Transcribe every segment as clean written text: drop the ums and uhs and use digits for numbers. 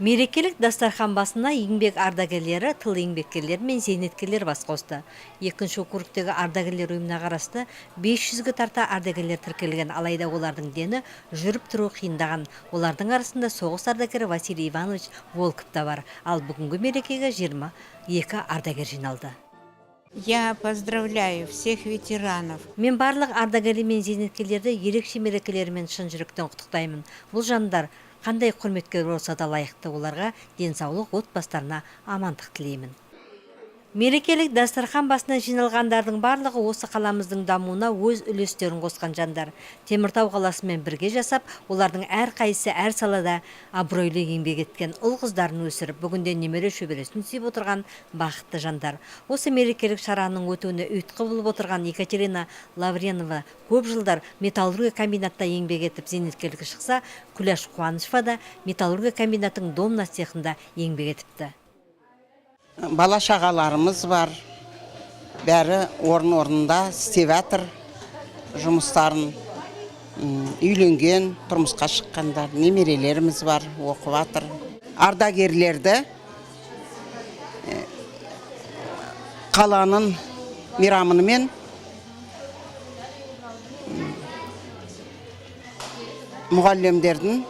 Мерекелік дастархан басына еңбек ардагерлері, тыл еңбеккерлері мен зейнеткерлер бас қосты. Екінші округтегі ардагерлер ұйымына қарасты 500-ге тарта ардагерлер тіркелген, алайда олардың дені жүріп тұру қиындаған. Олардың арасында соғыс ардагері Василий Иванович Волков та бар. Ал бүгінгі мерекеге 22 ардагер жиналды. Я поздравляю всех ветеранов. Мен барлық ардагерлер мен зейнеткерлерді ерекше мерекелерімен шын жүректен құттықтаймын. Бұл жандар қандай құрметке болса да лайықты, оларға денсаулық, отбасыларына амандық тілеймін. Мерекелік дастархан басына жиналғандардың барлығы осы қаламыздың дамуына өз үлестерін қосқан жандар. Теміртау қаласымен бірге жасап, олардың әрқайсысы әр салада абыройлы еңбек еткен, ұл қыздарын өсіріп, бүгінде немере шөбересін сүйіп отырған бақытты жандар. Осы мерекелік шараның өтуіне ұйытқы болып отырған Екатерина Лавренова көп жылдар металлургия комбинатта еңбек етіп, зейнеткерлікке шықса, Күләш Қуанышева да металлургия комбинатының домна цехында еңбек етіпті. Бала шағаларымыз бар, бәрі орын-орнында істеп жатыр жұмыстарын, үйленген, тұрмысқа шыққандар, немерелеріміз бар, оқып жатыр. Ардагерлерді қаланың мейрамымен мұғалімдердің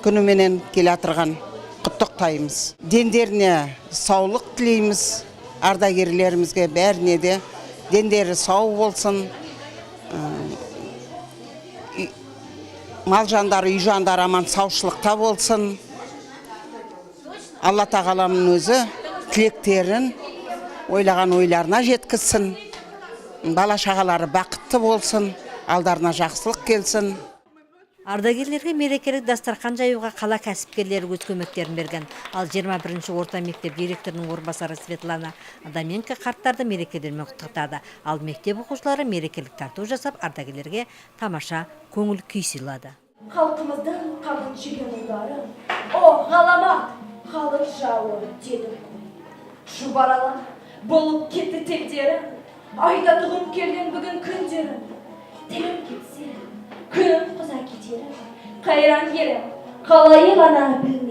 күніменен келе жатырған құттықтаймыз. Дендеріне саулық тілейміз, ардагерлерімізге бәріне де дендері сау болсын, мал жандары, үй жандары аман саушылықта болсын. Алла тағаламның өзі тілектерін ойлаған ойларына жеткізсін, бала шағалары бақытты болсын, алдарына жақсылық келсін. Ардагерлерге мерекелік дастархан жаюға қала кәсіпкерлері өз көмектерін берген. Ал 21-ші орта мектеп директорының орынбасары Светлана Адаменко қарттарды мерекелермен құттықтады. Ал мектеп оқушылары мерекелік тарту жасап, ардагерлерге тамаша көңіл күй сыйлады. Халқымыздың қамын жеген ұлдары, о ғаламат, халық жауы деді ғой. Шұбарала болып кетті тектері, айда тұғын келген бүгін күндері. Тілім кетсе, күнім қыза кетері, қайран елім, қалай ғана біл.